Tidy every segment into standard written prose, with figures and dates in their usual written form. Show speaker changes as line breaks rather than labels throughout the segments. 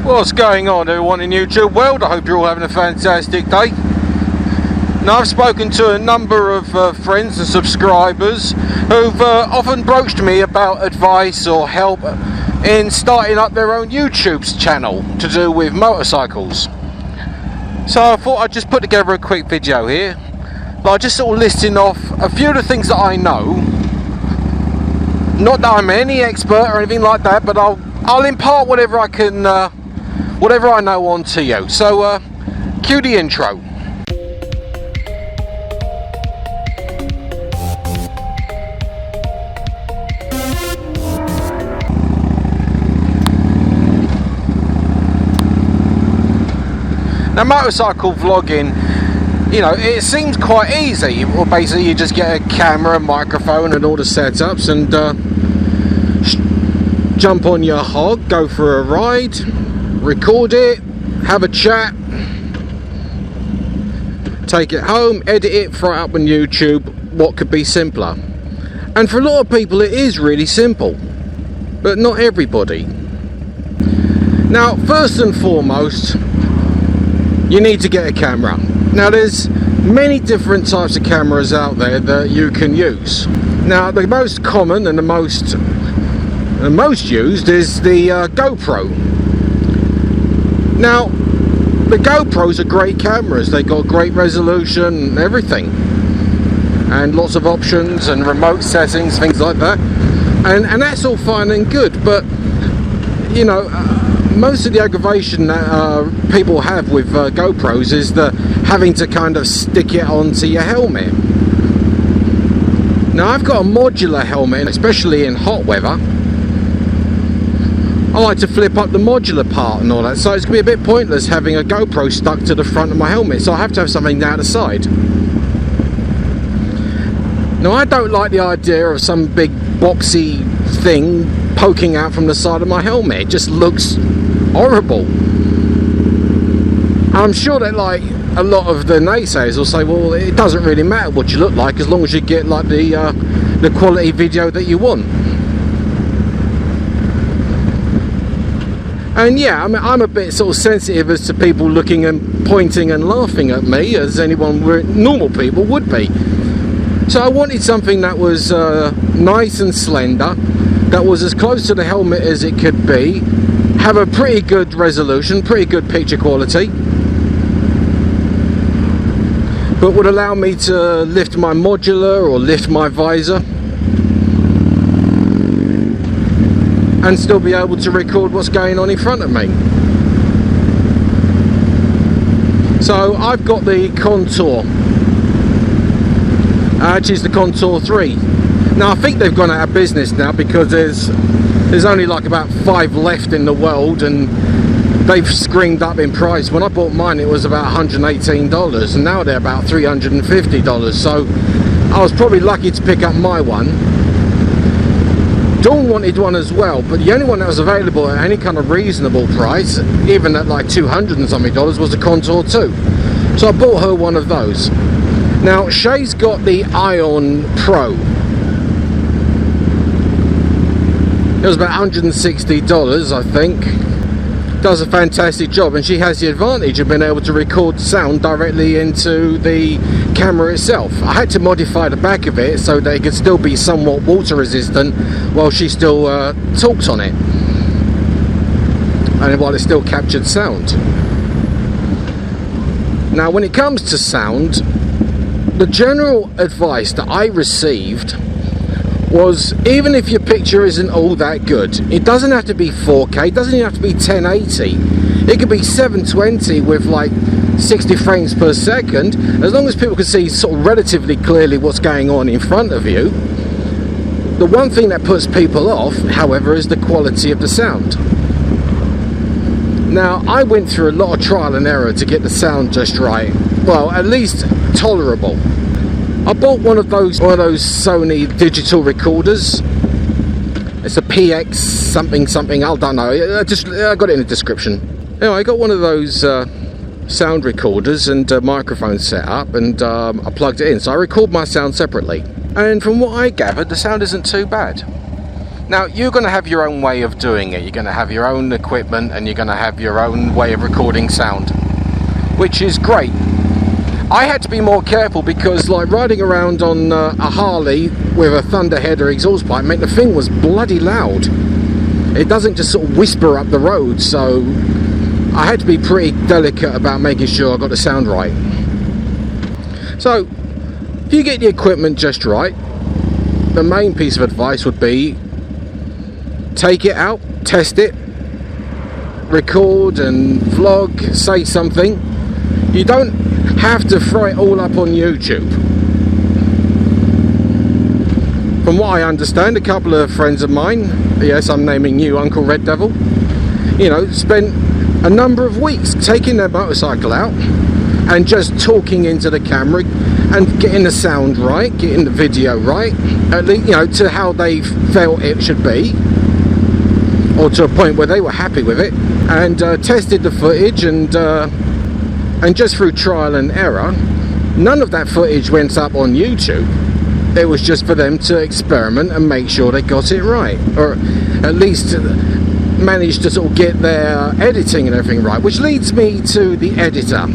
What's going on everyone in YouTube world? I hope you're all having a fantastic day. Now, I've spoken to a number of friends and subscribers who've often broached me about advice or help in starting up their own YouTube channel to do with motorcycles. So I thought I'd just put together a quick video here, like just sort of listing off a few of the things that I know. Not that I'm any expert or anything like that, but I'll impart whatever I can, whatever I know onto you. So cue the intro. Now, motorcycle vlogging, you know, it seems quite easy. Well, basically you just get a camera, microphone and all the setups and jump on your hog, go for a ride, record it, have a chat, take it home, edit it, throw it up on YouTube. What could be simpler? And for a lot of people it is really simple, but not everybody. Now, first and foremost, you need to get a camera. Now, there's many different types of cameras out there that you can use. Now, the most common and the most used is the GoPro. Now, the GoPros are great cameras. They got great resolution and everything, and lots of options and remote settings, things like that. And that's all fine and good, but you know, most of the aggravation that people have with GoPros is the having to kind of stick it onto your helmet. Now, I've got a modular helmet, especially in hot weather. I like to flip up the modular part and all that, so it's going to be a bit pointless having a GoPro stuck to the front of my helmet, so I have to have something down the side. Now, I don't like the idea of some big boxy thing poking out from the side of my helmet. It just looks horrible. I'm sure that like a lot of the naysayers will say, well, it doesn't really matter what you look like as long as you get like the quality video that you want. And yeah, I mean, I'm a bit sort of sensitive as to people looking and pointing and laughing at me, as anyone, normal people would be. So I wanted something that was nice and slender, that was as close to the helmet as it could be, have a pretty good resolution, pretty good picture quality, but would allow me to lift my modular or lift my visor and still be able to record what's going on in front of me. So I've got the Contour, which is the Contour 3. Now, I think they've gone out of business now because there's only like about 5 left in the world, and they've screamed up in price. When I bought mine, it was about $118, and now they're about $350. So I was probably lucky to pick up my one. Dawn wanted one as well, but the only one that was available at any kind of reasonable price, even at like $200 and something, was the Contour 2. So I bought her one of those. Now, Shay's got the Ion Pro. It was about $160, I think. Does a fantastic job, and she has the advantage of being able to record sound directly into the camera itself. I had to modify the back of it so that it could still be somewhat water resistant while she still talks on it, and while it still captured sound. Now, when it comes to sound, the general advice that I received was, even if your picture isn't all that good, it doesn't have to be 4K, it doesn't even have to be 1080, it could be 720 with like 60 frames per second, as long as people can see sort of relatively clearly what's going on in front of you. The one thing that puts people off, however, is the quality of the sound. Now, I went through a lot of trial and error to get the sound just right, well, at least tolerable. I bought one of those Sony digital recorders. It's a PX something, I don't know. I got it in the description. Anyway, I got one of those sound recorders and microphone set up, and I plugged it in. So I record my sound separately. And from what I gathered, the sound isn't too bad. Now, you're going to have your own way of doing it. You're going to have your own equipment and you're going to have your own way of recording sound, which is great. I had to be more careful because, like, riding around on a Harley with a Thunderheader exhaust pipe meant the thing was bloody loud. It doesn't just sort of whisper up the road, so I had to be pretty delicate about making sure I got the sound right. So, if you get the equipment just right, the main piece of advice would be take it out, test it, record and vlog, say something. You don't have to throw it all up on YouTube. From what I understand, a couple of friends of mine, yes, I'm naming you Uncle Red Devil, you know, spent a number of weeks taking their motorcycle out and just talking into the camera and getting the sound right, getting the video right, at least, you know, to how they felt it should be, or to a point where they were happy with it, and tested the footage, and just through trial and error, none of that footage went up on YouTube. It was just for them to experiment and make sure they got it right, or at least managed to sort of get their editing and everything right, which leads me to the editor.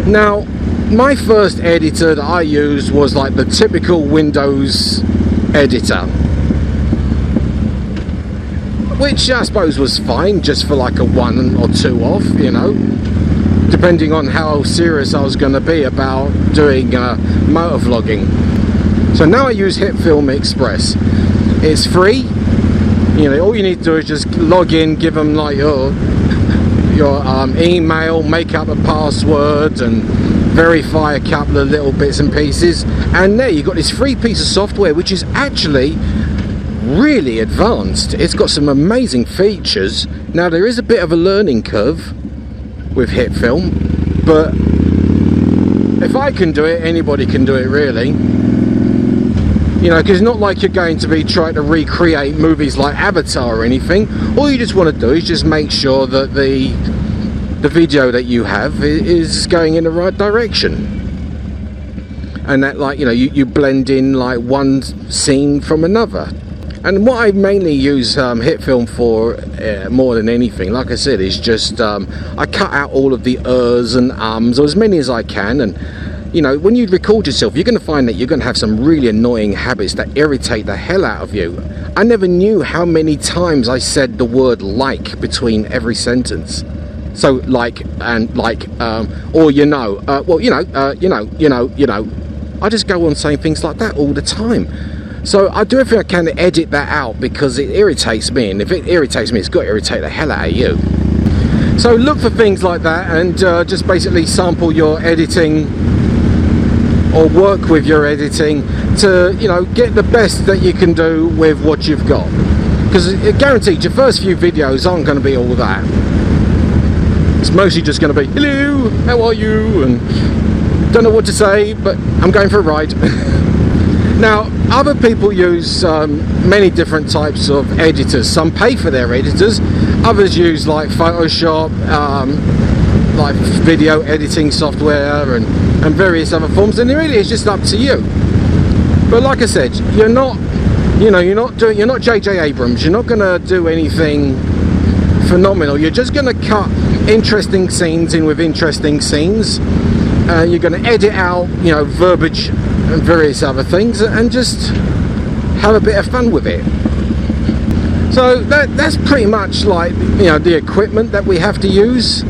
Now, my first editor that I used was like the typical Windows editor, which I suppose was fine, just for like a 1 or 2 off, you know, depending on how serious I was going to be about doing MotoVlogging. So now I use HitFilm Express. It's free, you know, all you need to do is just log in, give them like your email, make up a password and verify a couple of little bits and pieces, and there you've got this free piece of software which is actually really advanced. It's got some amazing features. Now, there is a bit of a learning curve with HitFilm, but if I can do it, anybody can do it, really. You know, because it's not like you're going to be trying to recreate movies like Avatar or anything. All you just want to do is just make sure that the video that you have is going in the right direction, and that, like, you know, you blend in like one scene from another. And what I mainly use HitFilm for, more than anything, like I said, is just I cut out all of the ers and ums, or as many as I can. And you know, when you record yourself, you're going to find that you're going to have some really annoying habits that irritate the hell out of you. I never knew how many times I said the word "like" between every sentence. So like and like, or you know, well, you know, I just go on saying things like that all the time. So I do everything I can to edit that out because it irritates me, and if it irritates me, it's got to irritate the hell out of you. So look for things like that, and just basically sample your editing or work with your editing to, you know, get the best that you can do with what you've got. Because guaranteed, your first few videos aren't going to be all that. It's mostly just going to be, hello, how are you? And don't know what to say, but I'm going for a ride. Now, other people use many different types of editors. Some pay for their editors, others use like Photoshop, like video editing software, and various other forms, and it really is just up to you. But like I said, you're not JJ Abrams. You're not going to do anything phenomenal. You're just going to cut interesting scenes in with interesting scenes. You're going to edit out, you know, verbiage and various other things, and just have a bit of fun with it. So that's pretty much, like, you know, the equipment that we have to use.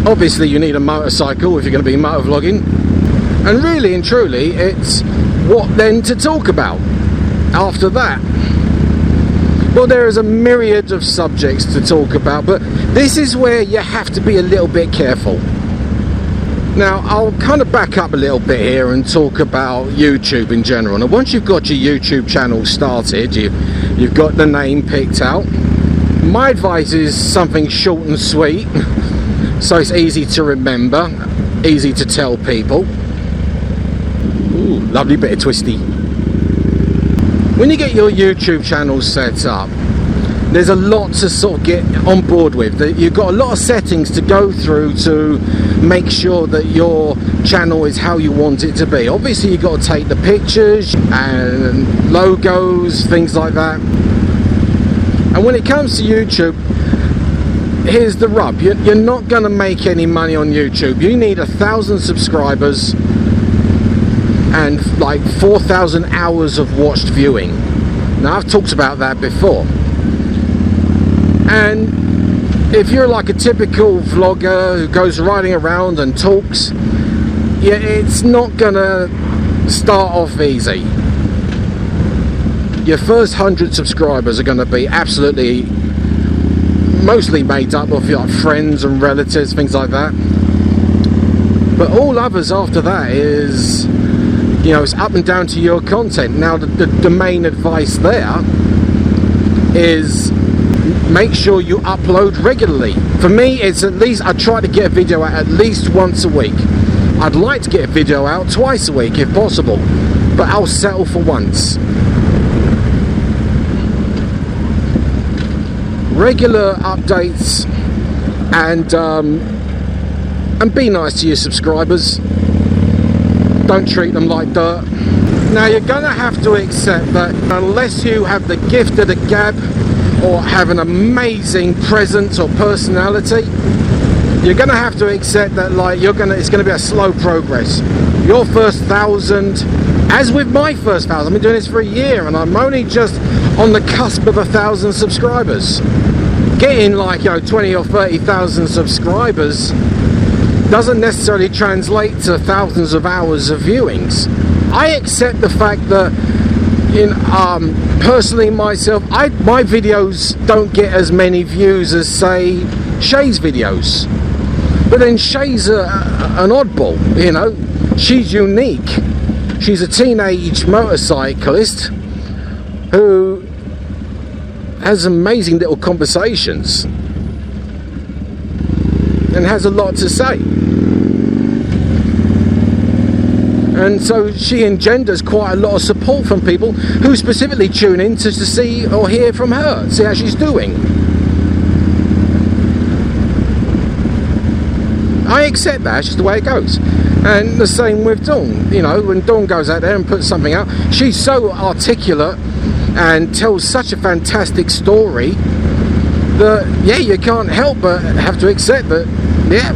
Obviously you need a motorcycle if you're going to be motovlogging, and really and truly it's what then to talk about after that. Well, there is a myriad of subjects to talk about, but this is where you have to be a little bit careful. Now, I'll kind of back up a little bit here and talk about YouTube in general. Now, once you've got your YouTube channel started, you've got the name picked out, my advice is something short and sweet, so it's easy to remember, easy to tell people. Ooh, lovely bit of twisty. When you get your YouTube channel set up, there's a lot to sort of get on board with. You've got a lot of settings to go through to make sure that your channel is how you want it to be. Obviously you've got to take the pictures and logos, things like that. And when it comes to YouTube, here's the rub. You're not going to make any money on YouTube. You need 1,000 subscribers and like 4,000 hours of watched viewing. Now I've talked about that before. And if you're like a typical vlogger who goes riding around and talks, yeah, it's not gonna start off easy. Your first 100 subscribers are gonna be absolutely mostly made up of your friends and relatives, things like that. But all others after that is, you know, it's up and down to your content. Now the main advice there is make sure you upload regularly. For me, it's at least, I try to get a video out at least once a week. I'd like to get a video out twice a week if possible, but I'll settle for once. Regular updates, and be nice to your subscribers. Don't treat them like dirt. Now you're gonna have to accept that unless you have the gift of the gab or have an amazing presence or personality, you're gonna have to accept that it's gonna be a slow progress. Your first 1,000, as with my first 1,000, I've been doing this for a year and I'm only just on the cusp of 1,000 subscribers. Getting 20 or 30,000 subscribers doesn't necessarily translate to thousands of hours of viewings. I accept the fact that personally myself, my videos don't get as many views as say Shay's videos, but then Shay's an oddball, you know. She's unique. She's a teenage motorcyclist who has amazing little conversations and has a lot to say. And so she engenders quite a lot of support from people who specifically tune in to see or hear from her, see how she's doing. I accept that, it's just the way it goes. And the same with Dawn. You know, when Dawn goes out there and puts something out, she's so articulate and tells such a fantastic story that, yeah, you can't help but have to accept that, yeah,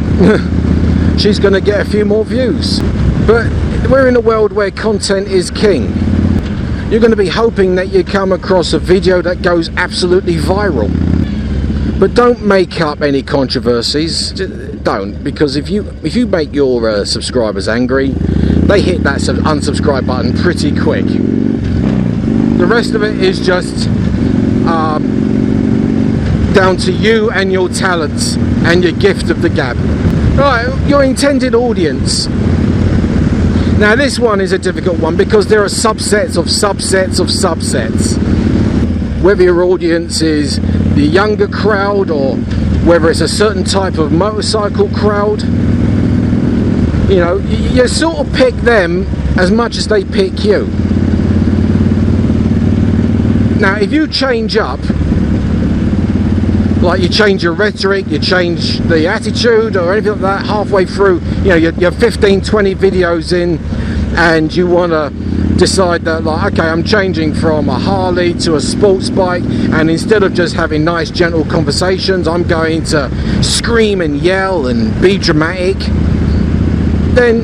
she's going to get a few more views. But we're in a world where content is king. You're going to be hoping that you come across a video that goes absolutely viral. But don't make up any controversies. Don't, because if you make your subscribers angry, they hit that unsubscribe button pretty quick. The rest of it is just down to you and your talents and your gift of the gab. Right, your intended audience. Now this one is a difficult one because there are subsets of subsets of subsets. Whether your audience is the younger crowd or whether it's a certain type of motorcycle crowd, you know, you sort of pick them as much as they pick you. Now if you change up, like you change your rhetoric, you change the attitude or anything like that halfway through, you know, you're 15, 20 videos in and you want to decide that, like, okay, I'm changing from a Harley to a sports bike, and instead of just having nice gentle conversations, I'm going to scream and yell and be dramatic, then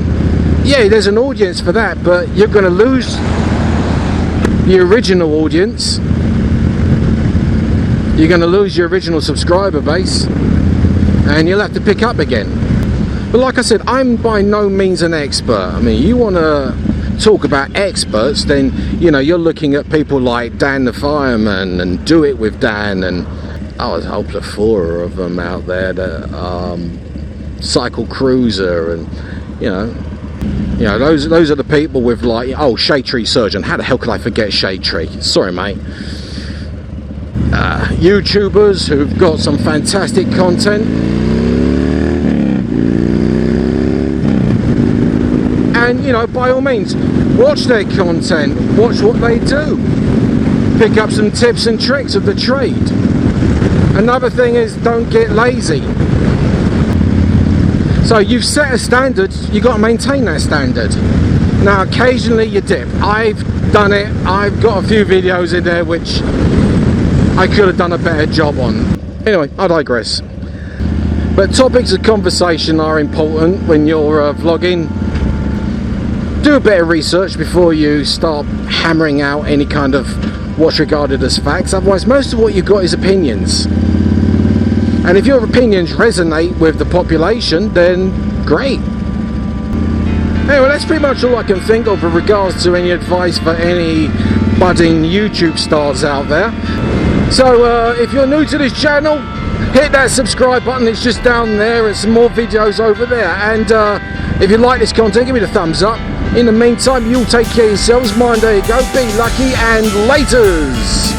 yeah, there's an audience for that, but you're going to lose the original audience. You're going to lose your original subscriber base and you'll have to pick up again. But like I said, I'm by no means an expert. I mean, you want to talk about experts, then, you know, you're looking at people like Dan the Fireman and Do It With Dan, and there's a whole plethora of them out there, that Cycle Cruiser, and you know those are the people with, like, Shade Tree Surgeon. How the hell could I forget Shade Tree? Sorry, mate. YouTubers who've got some fantastic content, and, you know, by all means, watch their content, watch what they do, pick up some tips and tricks of the trade. Another thing is, don't get lazy. So you've set a standard, you've got to maintain that standard. Now occasionally you dip. I've done it. I've got a few videos in there which I could have done a better job on. Anyway, I digress. But topics of conversation are important when you're vlogging. Do a bit of research before you start hammering out any kind of what's regarded as facts. Otherwise, most of what you've got is opinions. And if your opinions resonate with the population, then great. Anyway, that's pretty much all I can think of with regards to any advice for any budding YouTube stars out there. So if you're new to this channel, hit that subscribe button, it's just down there, and some more videos over there. And if you like this content, give me the thumbs up. In the meantime, you'll take care of yourselves. Mind, there you go, be lucky, and laters.